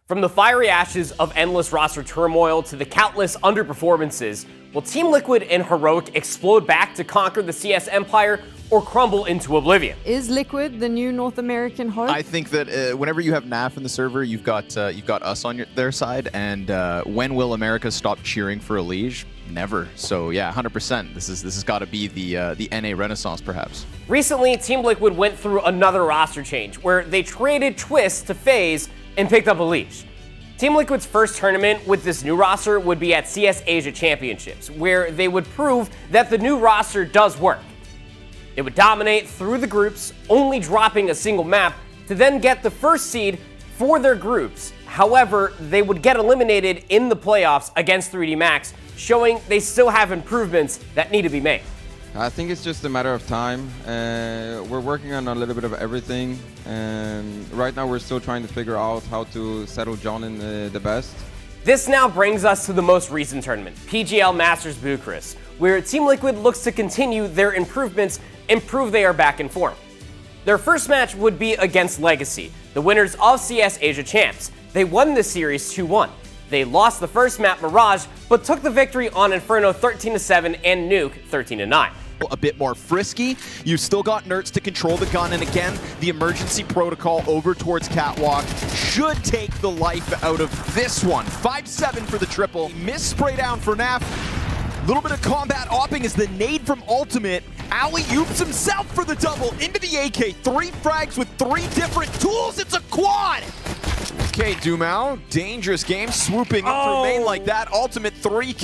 From the fiery ashes of endless roster turmoil to the countless underperformances, will Team Liquid and Heroic explode back to conquer the CS Empire or crumble into oblivion? Is Liquid the new North American hope? I think that whenever you have NAF in the server, you've got us on their side, and when will America stop cheering for Elige? Never. So yeah, 100%. This has got to be the NA Renaissance, perhaps. Recently, Team Liquid went through another roster change where they traded Twistzz to FaZe and picked up Elige. Team Liquid's first tournament with this new roster would be at CS Asia Championships, where they would prove that the new roster does work. They would dominate through the groups, only dropping a single map to then get the first seed for their groups. However, they would get eliminated in the playoffs against 3D Max, showing they still have improvements that need to be made. I think it's just a matter of time. We're working on a little bit of everything, and right now we're still trying to figure out how to settle John in the best. This now brings us to the most recent tournament, PGL Masters Bucharest, where Team Liquid looks to continue their improvements and prove they are back in form. Their first match would be against Legacy, the winners of CS Asia Champs. They won the series 2-1. They lost the first map, Mirage, but took the victory on Inferno 13-7 and Nuke 13-9. A bit more frisky. You've still got Nerds to control the gun, and again, the emergency protocol over towards Catwalk should take the life out of this one. 5-7 for the triple. Miss spray down for NAF. A little bit of combat opping as the nade from Ultimate. Alley-oops himself for the double into the AK. 3 frags with 3 different tools. It's a quad! Okay, Dumao, dangerous game, swooping in through main like that. Ultimate 3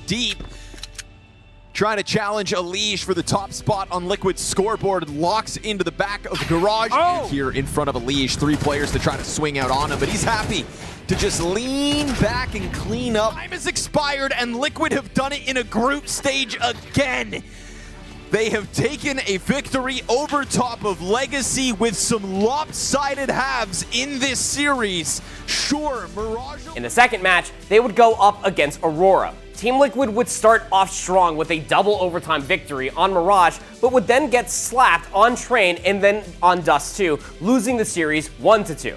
deep. Trying to challenge Elige for the top spot on Liquid's scoreboard. Locks into the back of the garage. Here in front of Elige, 3 players to try to swing out on him, but he's happy to just lean back and clean up. Time has expired, and Liquid have done it in a group stage again. They have taken a victory over top of Legacy with some lopsided halves in this series. Sure, Mirage... In the second match, they would go up against Aurora. Team Liquid would start off strong with a double overtime victory on Mirage, but would then get slapped on Train and then on Dust 2, losing the series 1-2.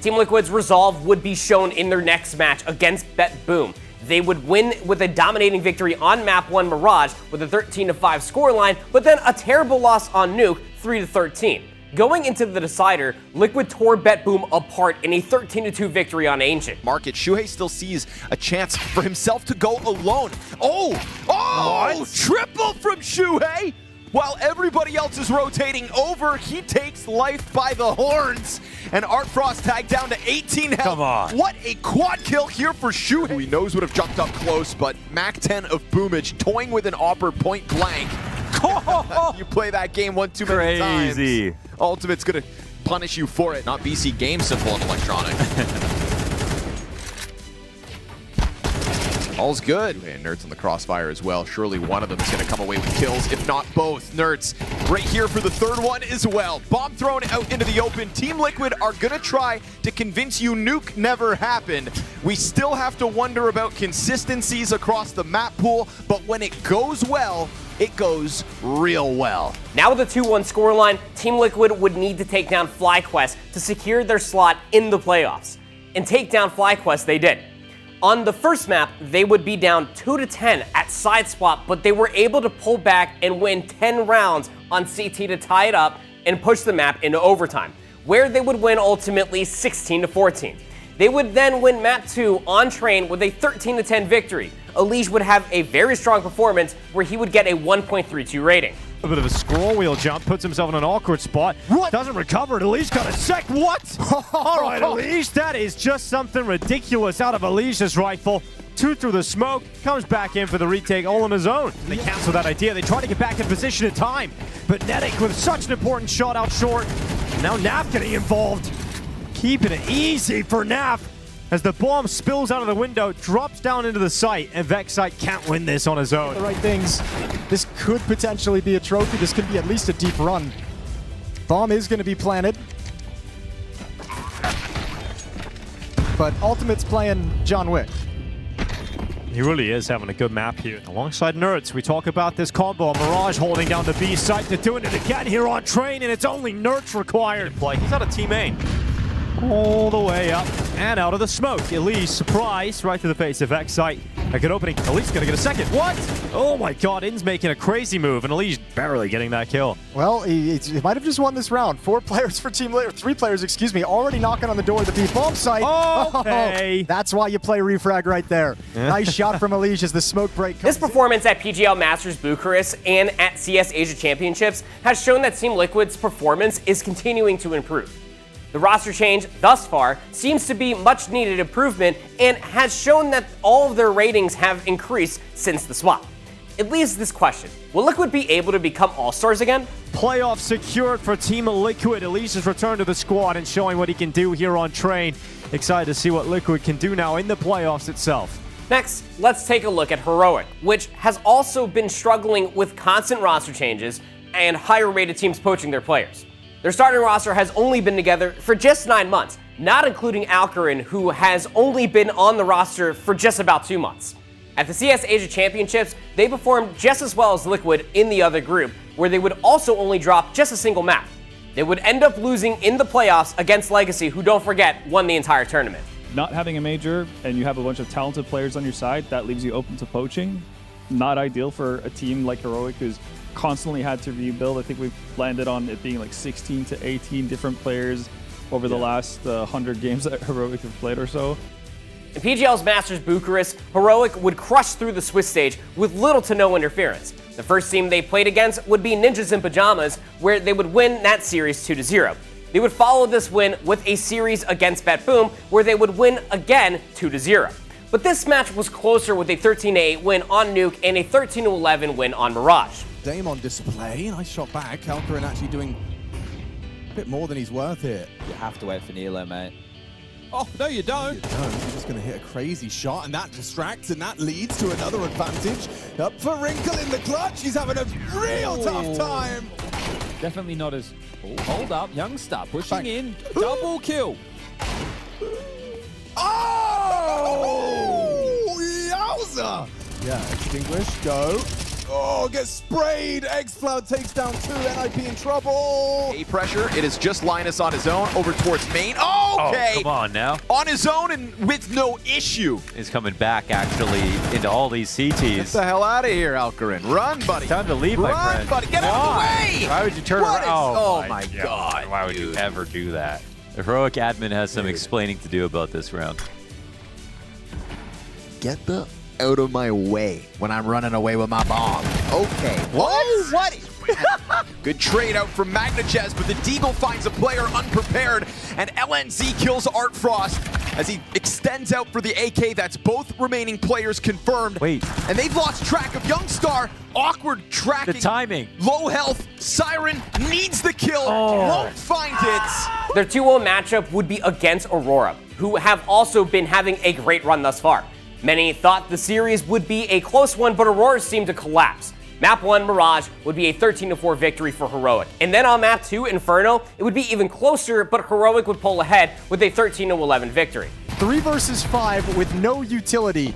Team Liquid's resolve would be shown in their next match against BetBoom. They would win with a dominating victory on map 1 Mirage with a 13-5 scoreline, but then a terrible loss on Nuke 3-13. Going into the decider, Liquid tore BetBoom apart in a 13-2 victory on Ancient. Market, Shuhei still sees a chance for himself to go alone. What? Triple from Shuhei! While everybody else is rotating over, he takes life by the horns. And Art Frost tagged down to 18 health. Come on. What a quad kill here for Shuhei. He knows would have jumped up close, but Mac 10 of Boomage toying with an Opper point blank. You play that game one too many times. Crazy. Ultimate's gonna punish you for it. Not BC Game Simple and Electronic. All's good. And Nerds on the crossfire as well. Surely one of them is going to come away with kills, if not both. Nerds right here for the third one as well. Bomb thrown out into the open. Team Liquid are going to try to convince you Nuke never happened. We still have to wonder about consistencies across the map pool, but when it goes well, it goes real well. Now with a 2-1 scoreline, Team Liquid would need to take down FlyQuest to secure their slot in the playoffs. And take down FlyQuest they did. On the first map, they would be down 2-10 at side spot, but they were able to pull back and win 10 rounds on CT to tie it up and push the map into overtime, where they would win ultimately 16-14. They would then win map 2 on Train with a 13-10 victory. Elige would have a very strong performance where he would get a 1.32 rating. A bit of a scroll wheel jump, puts himself in an awkward spot. What? Doesn't recover. Elige got a sec. What? All right, Elige, that is just something ridiculous out of Elige's rifle. 2 through the smoke, comes back in for the retake all on his own. They cancel that idea. They try to get back in position in time. But Netic with such an important shot out short. Now Naf getting involved. Keeping it easy for Naf as the bomb spills out of the window, drops down into the site, and Vexite can't win this on his own. The right things. This could potentially be a trophy. This could be at least a deep run. Bomb is going to be planted. But Ultimate's playing John Wick. He really is having a good map here. Alongside Nerds, we talk about this combo. Mirage holding down the B site. They're doing it again here on Train, and it's only Nerds required. Play. He's out of team A. all the way up and out of the smoke. Elige, surprise, right to the face of Excite. A good opening. Elige's gonna get a second. What? Oh my god, In's making a crazy move, and Elige barely getting that kill. Well, he might have just won this round. 4 players for Team Liquid, 3 players, excuse me, already knocking on the door of the B bomb site. Okay. Oh, that's why you play refrag right there. Nice shot from Elige as the smoke break comes This performance at PGL Masters Bucharest and at CS Asia Championships has shown that Team Liquid's performance is continuing to improve. The roster change thus far seems to be much needed improvement and has shown that all of their ratings have increased since the swap. It leaves this question: will Liquid be able to become all-stars again? Playoff secured for Team Liquid. Elige's return to the squad and showing what he can do here on Train. Excited to see what Liquid can do now in the playoffs itself. Next, let's take a look at Heroic, which has also been struggling with constant roster changes and higher-rated teams poaching their players. Their starting roster has only been together for just 9 months, not including Alcarin, who has only been on the roster for just about 2 months. At the CS Asia Championships, they performed just as well as Liquid in the other group, where they would also only drop just a single map. They would end up losing in the playoffs against Legacy, who, don't forget, won the entire tournament. Not having a major and you have a bunch of talented players on your side, that leaves you open to poaching. Not ideal for a team like Heroic, who's constantly had to rebuild. I think we've landed on it being like 16 to 18 different players over the last 100 games that Heroic have played or so. In PGL's Masters Bucharest, Heroic would crush through the Swiss stage with little to no interference. The first team they played against would be Ninjas in Pajamas, where they would win that series 2-0. They would follow this win with a series against BetBoom, where they would win again 2-0. But this match was closer with a 13-8 win on Nuke and a 13-11 win on Mirage. Dame on display, nice shot back. Alcarin actually doing a bit more than he's worth here. You have to wait for Nilo, mate. Oh, no you don't. You're just going to hit a crazy shot, and that distracts, and that leads to another advantage. Up for Wrinkle in the clutch. He's having a real tough time. Definitely not as... Oh, hold up, Youngstar pushing in. Double kill. Oh! Yowza! Yeah, extinguish, go. Oh, gets sprayed. Xcloud takes down 2. NIP in trouble. A pressure. It is just Linus on his own over towards main. Okay. Oh, come on now. On his own and with no issue. He's coming back actually into all these Get CTs. the hell out of here, Alcarin. Run, buddy. Time to leave, my Run, friend. buddy. Get out of the way. Why would you turn What around? is- oh my God. Why would you ever do that? The Heroic admin has some explaining to do about this round. Get the out of my way when I'm running away with my bomb. Okay. What? What? Good trade out from Magnachess, but the Deagle finds a player unprepared, and LNZ kills Art Frost as he extends out for the AK. That's both remaining players confirmed. Wait. And they've lost track of Youngstar. Awkward tracking. The timing. Low health. Siren needs the kill. Won't find it. Their 2-0 matchup would be against Aurora, who have also been having a great run thus far. Many thought the series would be a close one, but Aurora seemed to collapse. Map 1, Mirage, would be a 13-4 victory for Heroic. And then on Map 2, Inferno, it would be even closer, but Heroic would pull ahead with a 13-11 victory. 3 versus 5 with no utility.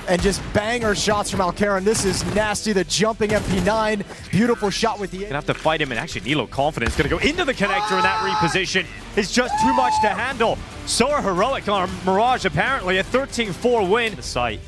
And just banger shots from Alcarin. This is nasty. The jumping MP9. Beautiful shot with the... Gonna have to fight him, and actually Nilo confidence gonna go into the connector in that reposition. It's just too much to handle. So are Heroic on Mirage, apparently a 13-4 win. The site.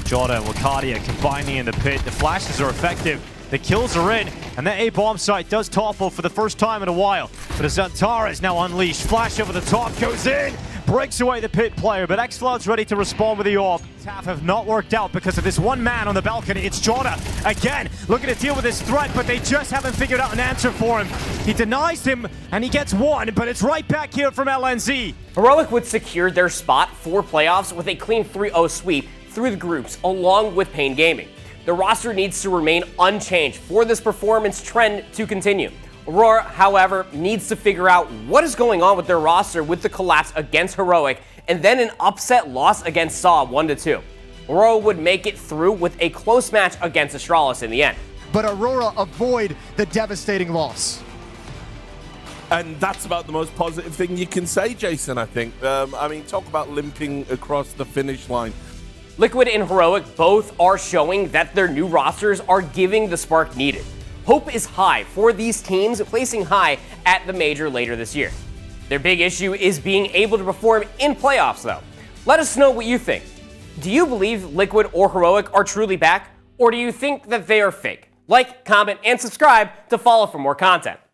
Jota and Wakadia combining in the pit. The flashes are effective. The kills are in, and that A-bomb site does topple for the first time in a while. But Azantara is now unleashed. Flash over the top, goes in, breaks away the pit player, but Xcloud's ready to respond with the orb. Half have not worked out because of this one man on the balcony. It's Jota again, looking to deal with this threat, but they just haven't figured out an answer for him. He denies him, and he gets one, but it's right back here from LNZ. Heroic would secure their spot for playoffs with a clean 3-0 sweep through the groups, along with Pain Gaming. The roster needs to remain unchanged for this performance trend to continue. Aurora, however, needs to figure out what is going on with their roster with the collapse against Heroic and then an upset loss against Saw 1-2. Aurora would make it through with a close match against Astralis in the end. But Aurora avoid the devastating loss. And that's about the most positive thing you can say, Jason, I think. I mean, talk about limping across the finish line. Liquid and Heroic both are showing that their new rosters are giving the spark needed. Hope is high for these teams placing high at the major later this year. Their big issue is being able to perform in playoffs, though. Let us know what you think. Do you believe Liquid or Heroic are truly back, or do you think that they are fake? Like, comment, and subscribe to follow for more content.